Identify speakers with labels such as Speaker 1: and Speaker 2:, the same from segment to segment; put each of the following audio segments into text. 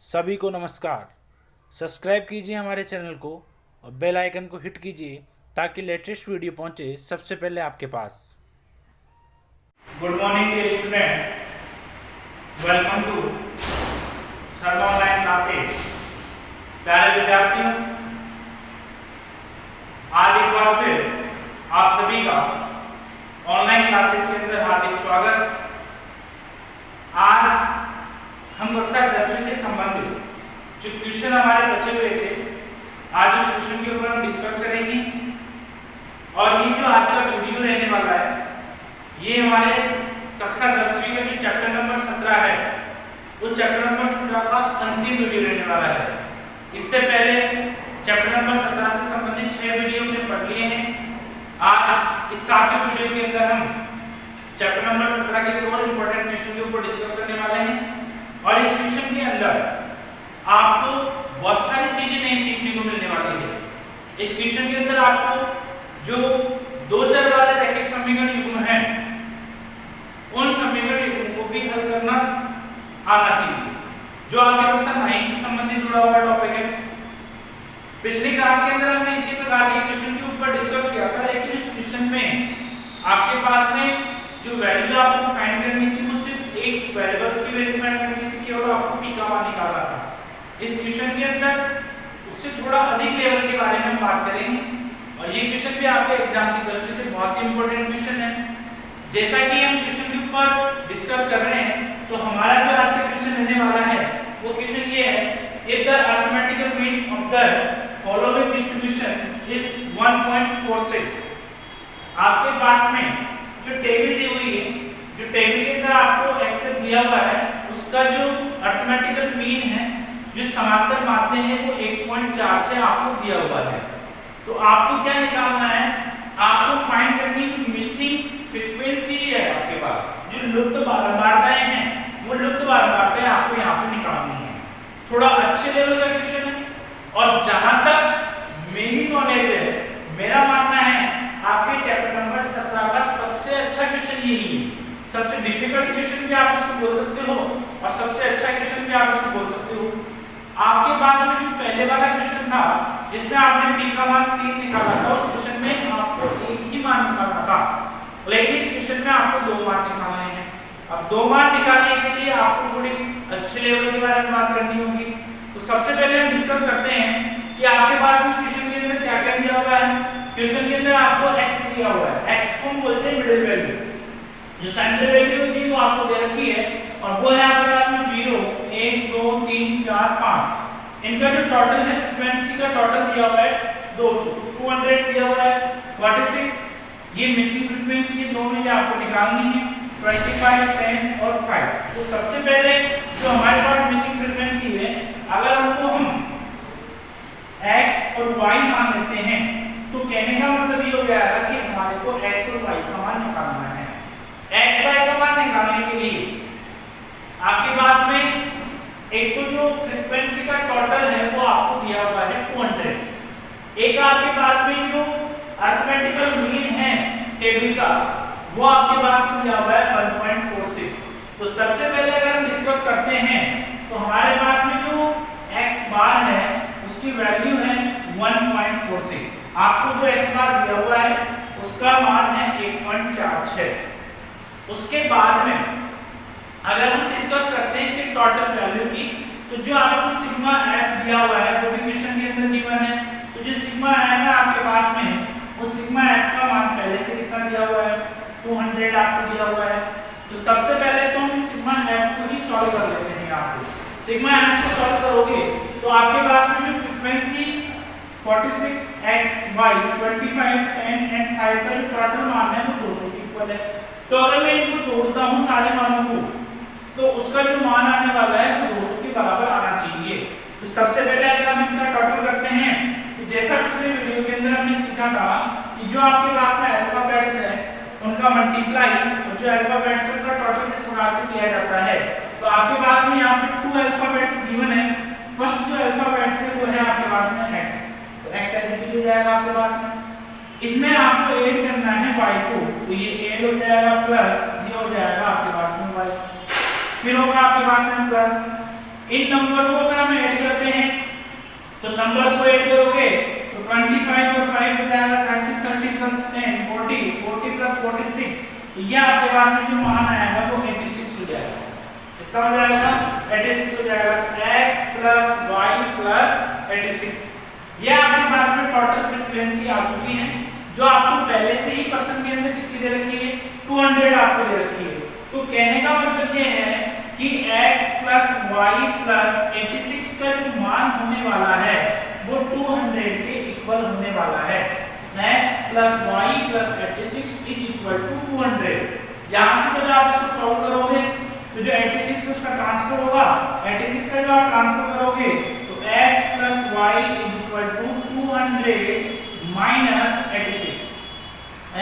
Speaker 1: सभी को नमस्कार। सब्सक्राइब कीजिए हमारे चैनल को और बेल आइकन को हिट कीजिए ताकि लेटेस्ट वीडियो पहुंचे सबसे पहले आपके पास।
Speaker 2: Good morning dear student, welcome to Sharma online classes. प्यारे विद्यार्थियों, आज एक बार फिर आप सभी का ऑनलाइन क्लासेस के अंदर हार्दिक स्वागत। आज हम कक्षा 10वीं से संबंधित जो क्वेश्चन हमारे बचे हुए थे, आज उस क्वेश्चन के ऊपर हम डिस्कस करेंगे। और ये जो आज का वीडियो रहने वाला है, ये हमारे कक्षा 10वीं का जो चैप्टर नंबर 17 है, उस चैप्टर नंबर 17 का अंतिम वीडियो रहने वाला है। इससे पहले चैप्टर नंबर 17 से संबंधित 6 वीडियो हमने पढ़ लिए हैं। आज इस 7वें वीडियो के अंदर हम चैप्टर नंबर 17 के और इंपॉर्टेंट क्वेश्चन के ऊपर डिस्कस करने वाले हैं। और इस क्वेश्चन के अंदर आपको बहुत सारी चीजें नई सीखने को मिलने वाली है। इस क्वेश्चन के अंदर आपको जो दो चर वाले रैखिक समीकरण युग्म हैं, उन समीकरण युग्म को भी हल करना आना चाहिए, जो आपके कक्षा 9 से संबंधित जुड़ा हुआ टॉपिक है। पिछली क्लास के अंदर हमने इसी प्रकार के क्वेश्चन के ऊपर डिस्कस किया था, लेकिन इस क्वेश्चन में आपके पास में जो वैल्यू आपको फाइंड करनी थी, वो सिर्फ एक वेरिएबल्स की वैल्यू फाइंड करनी थी, केवल आपको p का मान निकालना था। इस क्वेश्चन के अंदर उससे थोड़ा अधिक लेवल के बारे में हम बात करेंगे। और ये क्वेश्चन भी आपके एग्जाम की दृष्टि से बहुत ही इंपॉर्टेंट क्वेश्चन है। जैसा कि हम क्वेश्चन के ऊपर डिस्कस कर रहे हैं, तो हमारा जो आज का क्वेश्चन रहने वाला है, वो क्वेश्चन ये है, if the arithmetical mean of the following distribution is 1.46। आपके पास में जो टेबल दी हुई है, जो टेबल के अंदर आपको एक्सेस दिया हुआ है, उसका जो अरिथमेटिकल मीन है, जो समांतर मात्रा है, वो 1.46 आपको दिया हुआ है। तो आपको क्या निकालना है, आपको फाइंड करनी जो मिसिंग फ्रीक्वेंसी है आपके पास, जो लुप्त बारंबारताएं हैं, वो लुप्त बारंबारताएं आपको यहाँ पे निकालनी है। थोड़ा अच्छे लेवल का क्वेश्चन है। और जहां तक मेरी नॉलेज है, मेरा मानना है आपके चैप्टर नंबर 17 का सबसे अच्छा क्वेश्चन यही है। सबसे डिफिकल्ट क्वेश्चन भी आप उसको बोल सकते हो और सबसे अच्छा क्वेश्चन भी आप उसको बोल सकते हो। आपके पास में जो पहले वाला क्वेश्चन था, जिसमें आपने p का मान 3 निकाला था, उस क्वेश्चन में आपको एक ही मान निकालना था, लेकिन इस क्वेश्चन में आपको 2 मान निकालने हैं। अब 2 मान निकालने के लिए आपको थोड़ी अच्छे लेवल के बारे में बात करनी होगी। तो सबसे पहले हम डिस्कस करते हैं कि आपके पास में क्वेश्चन के अंदर क्या क्या दिया हुआ है। क्वेश्चन के अंदर आपको x दिया हुआ है। x को हम बोलते हैं मिडिल वैल्यू, जो सेंट्रल वैल्यू होती है वो आपको दे रखी है, और वो है आपके पास में 0 1 2 3 4 5। इनका जो टोटल है, फ्रीक्वेंसी का टोटल दिया हुआ है 200 दिया हुआ है। 46 ये मिसिंग फ्रीक्वेंसी है, दोनों ये आपको निकालनी है, 25 10 और 5। तो सबसे पहले जो हमारे पास मिसिंग फ्रीक्वेंसी है, अगर उनको हम x और y मान लेते हैं, तो कहने का मतलब ये हो जाएगा कि हमारे को x और y का मान निकालना है। x y का मान निकालने के लिए आपके पास में एक तो जो फ्रीक्वेंसी का टोटल है, वो आपको दिया हुआ है 200। एक आपके पास में जो अरिथमेटिकल मीन है टेबल का, वो आपके पास में दिया हुआ है 1.46। तो सबसे पहले अगर हम डिस्कस करते हैं, तो हमारे पास में जो x बार है, उसकी वैल्यू है 1.46। आपको जो x बार दिया हुआ है, उसका मान है 1.46। उसके बाद में अगर हम डिस्कस करते हैं इसके टोटल वैल्यू की, तो जो आपको सिग्मा f दिया हुआ है, वो भी क्वेश्चन के अंदर गिवन है। तो जो सिग्मा f है आपके पास में, वो सिग्मा f का मान पहले से कितना दिया हुआ है, 200 आपको दिया हुआ है। तो सबसे पहले तो हम सिग्मा f को ही सॉल्व कर लेते हैं। यहाँ से सिग्मा f को सॉल्व करोगे तो आपके पास में जो फ्रीक्वेंसी 46 x y 25 10 and 5 का जो टोटल मान है, वो 200 के इक्वल है। तो अगर मैं इनको जोड़ता हूँ सारे मानों को, तो उसका जो मान आने वाला है, वो 200 के बराबर आना चाहिए। तो सबसे पहले अगर हम इनका टोटल करते हैं, तो जैसा पिछले वीडियो के अंदर हमने सीखा था कि जो आपके पास में अल्फाबेट्स है, उनका मल्टीप्लाई, और जो अल्फाबेट्स है उनका टोटल किस प्रकार से किया जाता है। तो आपके पास में यहाँ पे 2 अल्फाबेट्स गिवन है। फर्स्ट जो अल्फाबेट्स है, वो है आपके पास में x। तो x एडिटिव हो जाएगा आपके पास में। इसमें आपको ऐड करना है y को, तो ये ऐड हो जाएगा प्लस, ये हो जाएगा आपके पास में y। फिर होगा आपके पास में प्लस इन नंबर को अगर हम ऐड करते हैं तो नंबर को ऐड करोगे तो 25 और 5 हो जाएगा 30 30 प्लस 10 40 40 प्लस 46, ये आपके पास में जो मान आएगा वो 86 हो जाएगा। कितना हो जाएगा? 86 हो जाएगा। x प्लस y प्लस 86, ये आपके पास में टोटल फ्रीक्वेंसी आ चुकी है, जो आपको पहले से ही क्वेश्चन के अंदर कितनी दे रखी है? 200 आपको दे रखी है। तो कहने का मतलब ये है कि x प्लस y प्लस 86 का जो मान होने वाला है वो 200 के इक्वल होने वाला है। x plus y plus 86 is equal to 200। यहाँ से जब आप इसको सॉल्व करोगे तो जो 86 उसका ट्रांसफर होगा, 86 का जो आप ट्रांसफर करोगे तो x plus y is equal to 200 minus 86।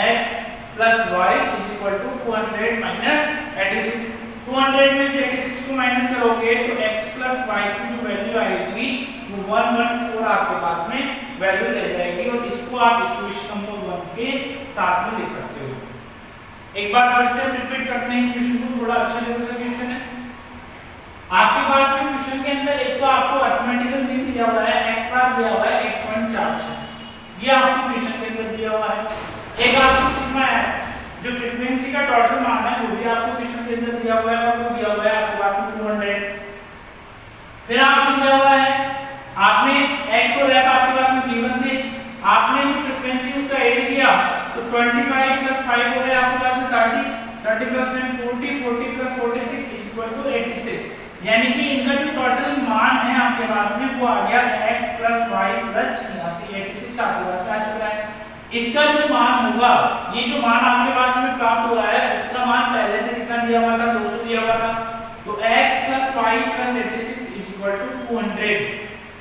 Speaker 2: x plus y is equal to 200 minus 86। 200 में से 86 को माइनस करोगे तो x प्लस y की जो वैल्यू आएगी वो 114 आपके पास में वैल्यू रह जाएगी, और इसको आप इक्वेशन नंबर 1 के साथ में लिख सकते हो। एक बार फिर से रिपीट करते हैं क्वेश्चन को, थोड़ा अच्छा लेवल का क्वेश्चन है। आपके पास में क्वेश्चन के अंदर एक तो आपको अरिथमेटिकल मीन दिया हुआ है, x बार दिया हुआ है 1.46, ये आपको क्वेश्चन के अंदर दिया हुआ है। एक आपको सिग्मा है, जो फ्रीक्वेंसी का टोटल मान है वो भी आपको क्वेश्चन के अंदर दिया हुआ है, और वो दिया हुआ है आपके पास में 200। फिर आपको दिया हुआ है, आपने x और f आपके पास में गिवन थे, आपने जो फ्रीक्वेंसी उसका ऐड किया तो 25 प्लस 5 हो गया आपके पास में 30, 30 plus 10 40, 40 plus 46 is equal to 86, यानी कि इनका जो टोटल मान है आपके पास में वो आ गया x प्लस y प्लस 86 आपके पास में आ चुका है। इसका जो मान होगा, ये जो मान आपके पास में प्राप्त हुआ है उसका मान पहले से कितना दिया हुआ था? 200 दिया हुआ था। तो x plus y plus 86 is equal to 200।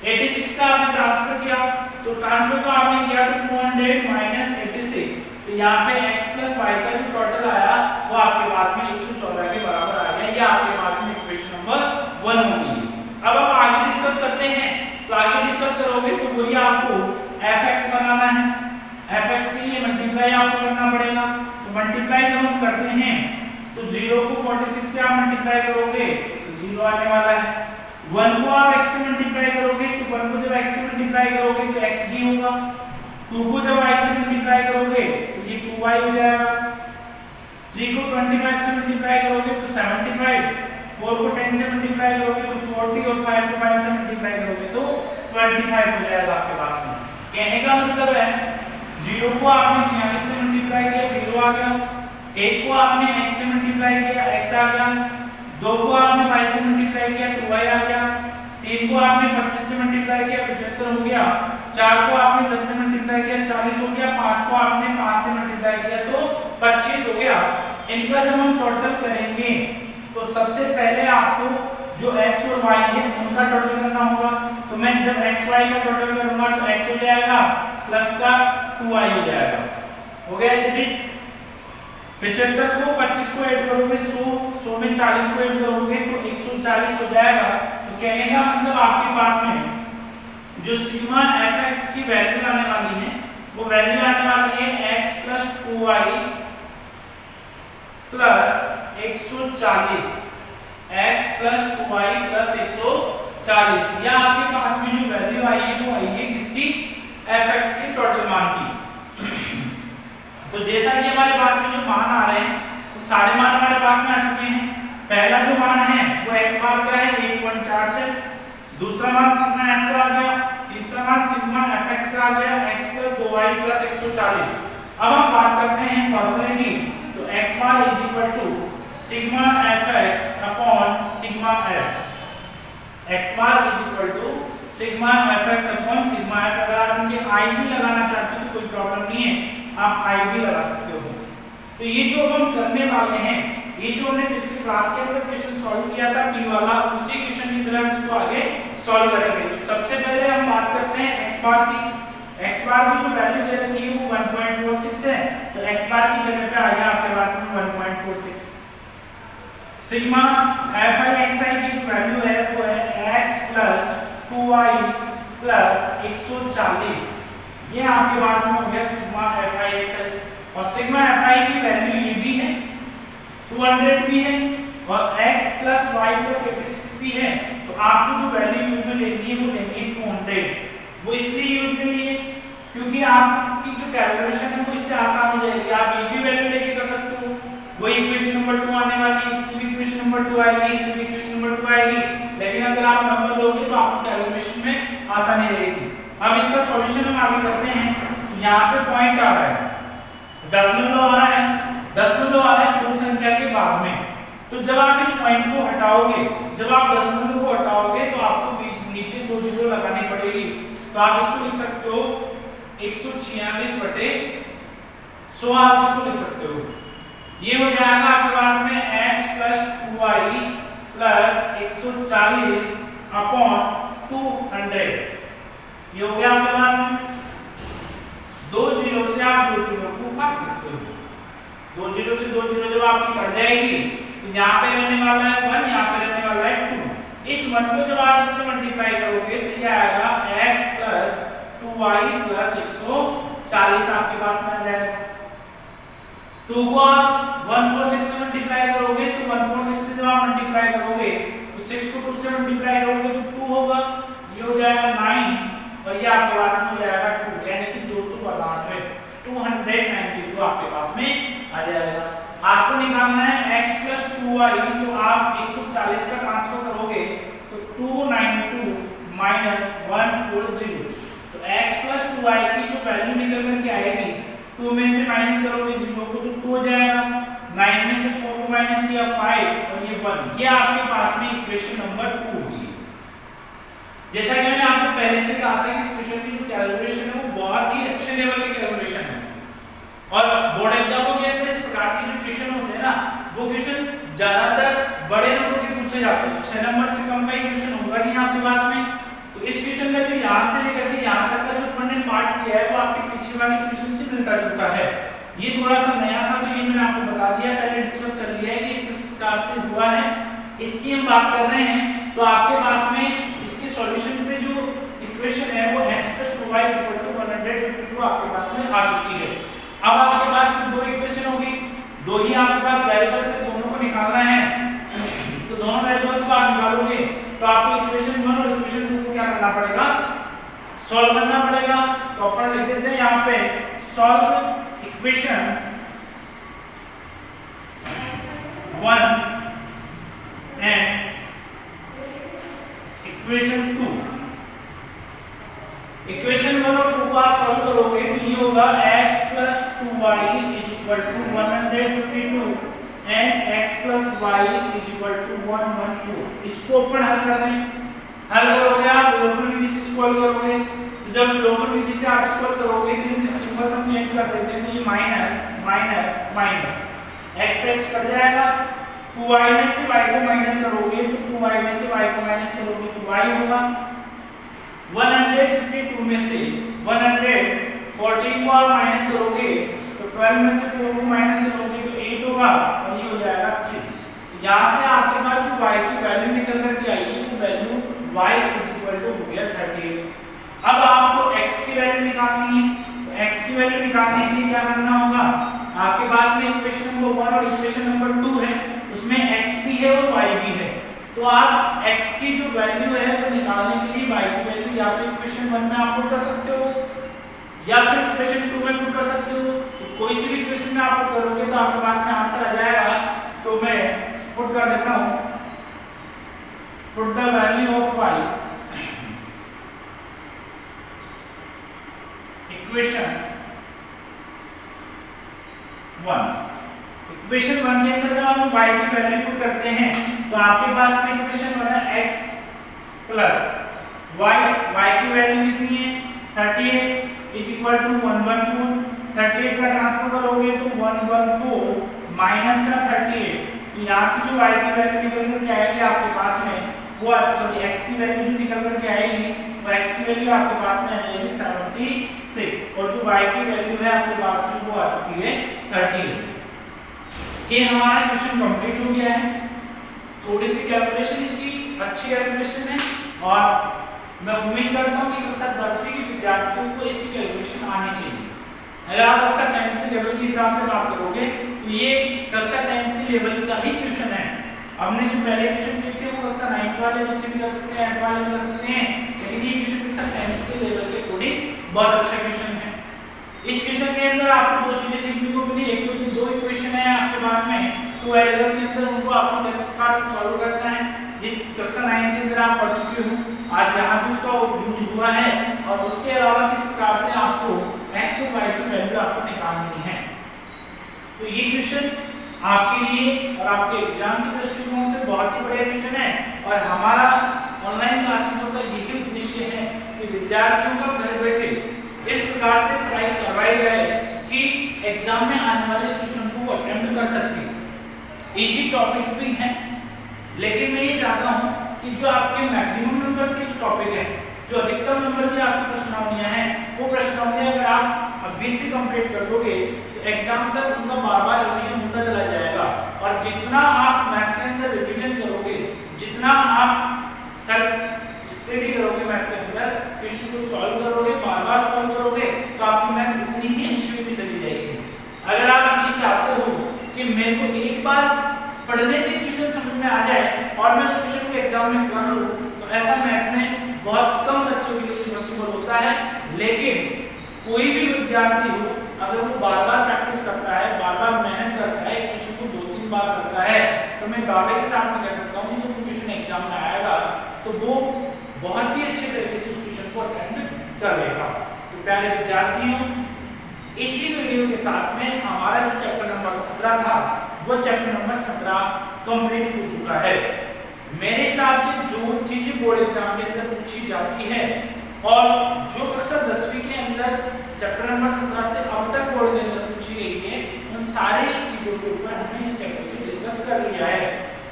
Speaker 2: 86 का आपने ट्रांसफर किया, तो ट्रांसफर तो आपने किया तो 200 माइनस 86, तो यहाँ पे x प्लस y का जो टोटल आया वो आपके पास में 114 के बराबर आ गया। ये आपके पास में इक्वेशन नंबर 1 होगी। अब हम आगे डिस्कस करते हैं, तो आगे डिस्कस करोगे तो वही आपको fx बनाना है, fx के लिए मल्टीप्लाई आपको करना पड़ेगा। तो मल्टीप्लाई जब हम करते हैं तो 0 को 46 से आप मल्टीप्लाई करोगे तो 0 आने वाला है। 1 को आप x से मल्टीप्लाई करोगे तो 1 को जब x से मल्टीप्लाई करोगे तो xg होगा। 2 को जब y से मल्टीप्लाई करोगे तो ये 2y हो जाएगा। 3 को 25 से मल्टीप्लाई करोगे तो 75, 4 को 10 से मल्टीप्लाई करोगे तो 40, और 5 को 5 से मल्टीप्लाई करोगे तो 25 हो जाएगा आपके पास में। कहने का मतलब है 0 को आपने 46 से मल्टीप्लाई किया 0 आ गया, 1 को आपने x से मल्टीप्लाई किया x आ गया, 2 को आपने y से मल्टीप्लाई किया तो y आ गया, 3 को आपने 25 से मल्टीप्लाई किया 75 हो गया, 4 को आपने 10 से मल्टीप्लाई किया 40 हो गया, 5 को आपने 5 से मल्टीप्लाई किया तो 25 हो गया। इनका जब हम टोटल करेंगे तो सबसे पहले आपको जो x और y है उनका टोटल करना होगा। तो मैं जब x y का टोटल करूंगा तो x हो जाएगा प्लस का 2y हो जाएगा, हो गया ये 75 को 25 को ऐड करोगे 100 में 40 को ऐड करोगे तो 140 हो जाएगा। तो कहने का मतलब आपके पास में जो सिग्मा fx की वैल्यू आने वाली है वो वैल्यू आने वाली है x plus 2y plus 140, x plus 2y plus 140, या आपके पास में जो वैल्यू आई है वो आई है किसकी? fx के टोटल मान की। तो जैसा कि हमारे पास में जो मान आ रहे हैं तो सारे मान हमारे पास में आ चुके हैं। पहला जो मान है वो x बार का है 1.4 से, दूसरा मान सिग्मा f का आ गया, तीसरा मान सिग्मा fx का आ गया x प्लस 2y प्लस 140। अब हम बात करते हैं फॉर्मूले की, तो x bar is equal to sigma fx upon sigma f, x bar is equal to sigma fx upon sigma f। अगर आप इनके i भी लगाना चाहते हो तो कोई प्रॉब्लम नहीं है, आप i भी लगा सकते हो। तो ये जो हम करने वाले हैं, ये जो हमने पिछली क्लास के अंदर क्वेश्चन सॉल्व किया था p वाला, उसी क्वेश्चन की तरह इसको आगे सॉल्व करेंगे। तो सबसे पहले हम बात करते हैं x बार की। x बार की जो वैल्यू दे रखी है वो 1.46 है, तो x बार की जगह पे आ गया आपके पास में 1.46। सिग्मा fi की जो वैल्यू है वो है x प्लस 2y प्लस 140, ये आपके पास में हो गया सिग्मा fi। और सिग्मा fi की वैल्यू ये भी है 200 भी है और x प्लस y प्लस 86 भी है। तो आपको जो वैल्यू यूज में लेनी है वो लेनी है 200। वो इसलिए यूज में लिए क्योंकि आपकी जो कैलकुलेशन है वो इससे आसान हो जाएगी। आप ये भी वैल्यू लेके कर सकते हो, वही इक्वेशन नंबर 2 आने वाली है, इससे भी इक्वेशन नंबर 2 आएगी, इससे भी इक्वेशन नंबर 2 आएगी, लेकिन अगर आप नंबर लोगे तो आपको कैलकुलेशन में आसानी रहेगी। अब इसका सॉल्यूशन हम आगे करते हैं। यहाँ पे पॉइंट आ रहा है, दशमलव आ रहा है, दशमलव आ रहा है दो संख्या के बाद में। तो जब आप इस पॉइंट को हटाओगे, जब आप दशमलव को हटाओगे तो आपको नीचे 2 जीरो लगानी पड़ेगी। तो आप इसको लिख सकते हो 146/100 आप इसको लिख सकते हो। ये हो जाएगा आपके पास में x + 2y + 140 अपॉन 200। ये हो गया आपके पास में। 2 जीरो से आप 2 जीरो को काट सकते हो। 2 जीरो से 2 जीरो जब आपकी कट जाएगी तो यहाँ पे रहने वाला है 1, यहाँ पे रहने वाला है 2। इस 1 को जब आप इससे मल्टीप्लाई करोगे तो ये आएगा x + 2y + 140 आपके पास में आ जाएगा। 2 को आप 146 से मल्टीप्लाई करोगे तो 146 से जब आप मल्टीप्लाई करोगे तो 6 को 2 से मल्टीप्लाई करोगे तो 2 होगा। ये हो जाएगा 9 और ये आपके पास में हो जाएगा 2, यानी कि 292 292 आपके पास में आ जाएगा। आपको निकालना है x + 2y, तो आप 140 का ट्रांसफर करोगे तो 292 - 140। तो x + 2y की जो वैल्यू निकल करके आएगी, 2 में से माइनस करोगे 0 को तो 2 हो जाएगा, 9 में से 4 को माइनस किया 5 और ये 1। ये आपके पास में इक्वेशन नंबर 2 होगी। जैसा कि मैंने आपको पहले से कहा था कि इस क्वेश्चन की जो कैलकुलेशन है वो बहुत ही अच्छे लेवल की कैलकुलेशन है। और बोर्ड एग्जामों के अंदर इस प्रकार के जो क्वेश्चन होते हैं ना, वो क्वेश्चन ज्यादातर बड़े नंबरों के पूछे जाते हैं। 6 नंबर से कम का क्वेश्चन होगा नहीं आपके पास में। तो इस क्वेश्चन का जो यहाँ से लेकर के यहाँ तक का जो अपन ने पार्ट किया है वो आपके पीछे वाले क्वेश्चन से मिलता जुलता है। ये थोड़ा सा नया था तो ये मैंने आपको बता दिया, पहले डिस्कस कर लिया है कि किस प्रकार से हुआ है, इसकी हम बात कर रहे हैं। तो आपके पास में इसके सॉल्यूशन पे जो इक्वेशन है वो x + 2y = 152 आपके पास में आ चुकी है। अब आपके पास में दो इक्वेशन होगी, दो ही आपके पास वेरिएबल्स है, दोनों को निकालना है। तो दोनों वेरिएबल्स को आप निकालोगे तो आपको इक्वेशन 1 और इक्वेशन 2 को क्या करना पड़ेगा, सॉल्व करना पड़ेगा। तो अपन लिख देते हैं यहाँ पे solve equation 1 and equation 2। Equation 1 और 2 को आप सॉल्व करोगे तो ये होगा x + 2y = 152 and x + y = 112। इसको अपन हल कर रहे हैं। हल करोगे आप लोकल विधि से सॉल्व करोगे। तो जब लोकल विधि से आप सॉल्व करोगे तो इनके सिंबल्स हम चेंज कर देते हैं। तो ये minus minus minus x cut जाएगा, 2y में से y को माइनस करोगे तो 2y में से y को माइनस करोगे तो y होगा। 152 में से 114 को आप माइनस करोगे तो 12 में से 4 को माइनस करोगे तो 8 होगा और ये हो जाएगा 3। यहाँ से आपके पास जो y की वैल्यू निकल कर के आएगी वो वैल्यू y = हो गया 38। अब आपको x की वैल्यू निकालनी है। तो x की वैल्यू निकालने के लिए क्या करना होगा, आपके पास में इक्वेशन नंबर 1 और इक्वेशन नंबर 2 है, उसमें x भी है और y भी है। तो आप x की जो वैल्यू है वो निकालने के लिए y की वैल्यू या फिर इक्वेशन 1 में आप पुट कर सकते हो या फिर इक्वेशन 2 में पुट कर सकते हो। तो कोई सी भी इक्वेशन में आप पुट करोगे तो आपके पास में आंसर आ जाएगा। तो मैं पुट कर देता हूं, put the value of y equation 1। Equation 1 के अंदर जब हम y की वैल्यू पुट करते हैं तो आपके पास में इक्वेशन 1 है x + y की वैल्यू कितनी है 38 = 114। 38 का ट्रांसफर करोगे तो 114 माइनस का 38। तो यहाँ से जो y की वैल्यू निकल कर के आएगी आपके पास में वो सॉरी x की वैल्यू जो निकल कर के आएगी वो x की वैल्यू आपके पास में आ जाएगी 76 और जो y की वैल्यू है आपके पास में वो आ चुकी है 13। ये हमारा क्वेश्चन कंप्लीट हो गया है। थोड़ी सी कैलकुलेशन इसकी अच्छी कैलकुलेशन है और मैं उम्मीद करता हूँ कि कक्षा 10वीं के विद्यार्थियों को इसकी कैलकुलेशन आनी चाहिए। अगर आप कक्षा 10th के लेवल के हिसाब से बात करोगे तो ये कक्षा 10th के लेवल का ही क्वेश्चन है। हमने जो पहले क्वेश्चन किए थे वो कक्षा 9 वाले बच्चे भी कर सकते हैं, 8 वाले भी कर सकते हैं, लेकिन ये क्वेश्चन कक्षा 10 के लेवल के अकॉर्डिंग बहुत अच्छा क्वेश्चन है। इस क्वेश्चन के अंदर आपको दो चीजें सीखने को मिली, एक तो दो इक्वेशन है आपके पास में, तो वेरिएबल्स के अंदर उनको आपको किस प्रकार से सॉल्व करना है ये कक्षा 9 के अंदर आप पढ़ चुके हो, आज यहाँ भी उसका यूज हुआ है, और उसके अलावा किस प्रकार से आपको x और y की वैल्यू आपको निकालनी है। तो ये क्वेश्चन आपके लिए और आपके एग्जाम के दृष्टिकोण से बहुत ही बढ़िया क्वेश्चन है, और हमारा ऑनलाइन क्लासेसों का यही उद्देश्य है कि विद्यार्थियों का घर बैठे इस प्रकार से पढ़ाई करवाई जाए कि एग्जाम में आने वाले क्वेश्चन को अटेम्प्ट कर सके। इजी टॉपिक भी हैं, लेकिन मैं ये चाहता हूँ कि जो आपके मैक्सिमम नंबर के जो टॉपिक है, जो अधिकतम नंबर की आपकी प्रश्नावलियाँ हैं, वो प्रश्नावलियाँ अगर आप अभी से कंप्लीट कर दोगे तो एग्जाम तक उनका बार बार रिवीजन होता चला जाएगा, और जितना आप मैथ के अंदर रिवीजन करोगे, जितना आप स्टडी करोगे मैथ के अंदर, क्वेश्चन को सॉल्व करोगे, बार बार सॉल्व करोगे, तो आपकी मैथ उतनी ही अच्छी होती चली जाएगी। अगर आप ये चाहते हो कि मेरे को एक बार पढ़ने से क्वेश्चन समझ में आ जाए और मैं उस क्वेश्चन को एग्जाम में कर लूं, तो ऐसा मैथ में बहुत कम बच्चों के लिए पॉसिबल होता है। लेकिन कोई भी विद्यार्थी हो, अगर वो बार बार प्रैक्टिस करता है, बार बार मेहनत करता है, क्वेश्चन को 2-3 बार करता है, तो मैं दावे के साथ में कह सकता हूँ कि जब क्वेश्चन एग्जाम में आएगा तो वो बहुत ही अच्छे तरीके से उस क्वेश्चन को अटेम्प्ट कर लेगा। तो प्यारे विद्यार्थियों, इसी वीडियो के साथ में हमारा जो चैप्टर नंबर 17 था वो चैप्टर नंबर 17 कंप्लीट हो चुका है। मेरे हिसाब से जो चीजें बोर्ड एग्जाम के अंदर पूछी जाती है और जो कक्षा 10वीं के अंदर चैप्टर नंबर 17 से अब तक बोर्ड के अंदर पूछी गई है, उन सारी चीजों के ऊपर हमने इस चैप्टर से डिस्कस कर लिया है।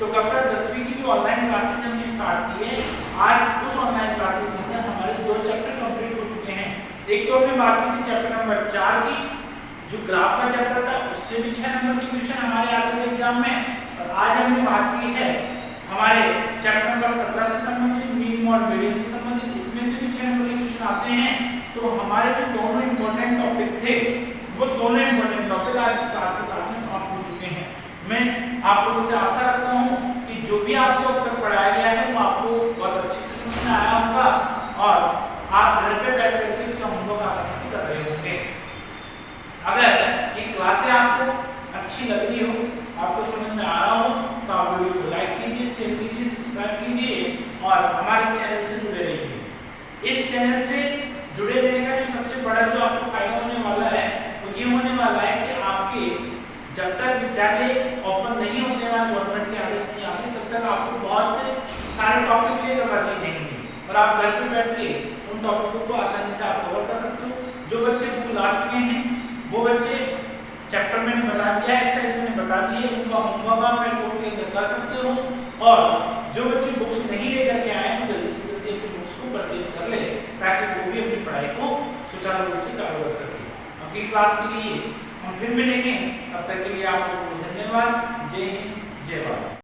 Speaker 2: तो कक्षा 10वीं की जो ऑनलाइन क्लासेस हमने स्टार्ट की है, आज उस ऑनलाइन क्लासेस के अंदर हमारे 2 चैप्टर कंप्लीट हो चुके हैं। एक तो हमने बात की थी चैप्टर नंबर 4 की, जो ग्राफ का चैप्टर था, उससे भी 6 नंबर की क्वेश्चन हमारे आते थे एग्जाम में, और आज हमने बात की है हमारे चैप्टर नंबर 17 से संबंधित, मीन और मीडियन से संबंधित, इसमें से भी 6 नंबर के क्वेश्चन आते हैं। तो हमारे जो दोनों इंपॉर्टेंट टॉपिक थे, वो दोनों इंपॉर्टेंट टॉपिक आज की क्लास के साथ में समाप्त हो चुके हैं। मैं आप लोगों से आशा रखता हूँ कि जो भी आपको अब तक पढ़ाया गया है वो आपको बहुत अच्छे से समझ में आया होगा, और आप घर पे बैठ करके इसका होमवर्क आसानी से कर रहे होंगे। अगर ये क्लासें आपको अच्छी लग रही हो, आपको समझ में आ रहा हो, तो आप वीडियो को लाइक कीजिए, शेयर कीजिए, सब्सक्राइब कीजिए, और हमारे चैनल से जुड़े रहिए। इस चैनल से जुड़े रहने का जो सबसे बड़ा जो आपको फायदा होने वाला है वो ये होने वाला है कि आपके जब तक विद्यालय ओपन नहीं होने वाले, गवर्नमेंट के आदेश नहीं आते, तब तक आपको बहुत सारे टॉपिक क्लियर करवा दिए जाएंगे, और आप घर पे बैठ के उन टॉपिकों को आसानी से आप कवर कर सकते हो। जो बच्चे बुक ला चुके हैं वो बच्चे चैप्टर मैंने बता दिया, एक्सरसाइज मैंने बता दी है, उनका होमवर्क आप फिर कोड के कर सकते हो, और जो बच्चे बुक्स नहीं लेकर के आए हैं जल्दी से जल्दी अपनी बुक्स को परचेज कर ले, ताकि वो भी अपनी पढ़ाई को सुचारू रूप से चालू कर सके। अगली क्लास के लिए हम फिर मिलेंगे, तब तक के लिए आपको धन्यवाद। जय हिंद, जय भारत।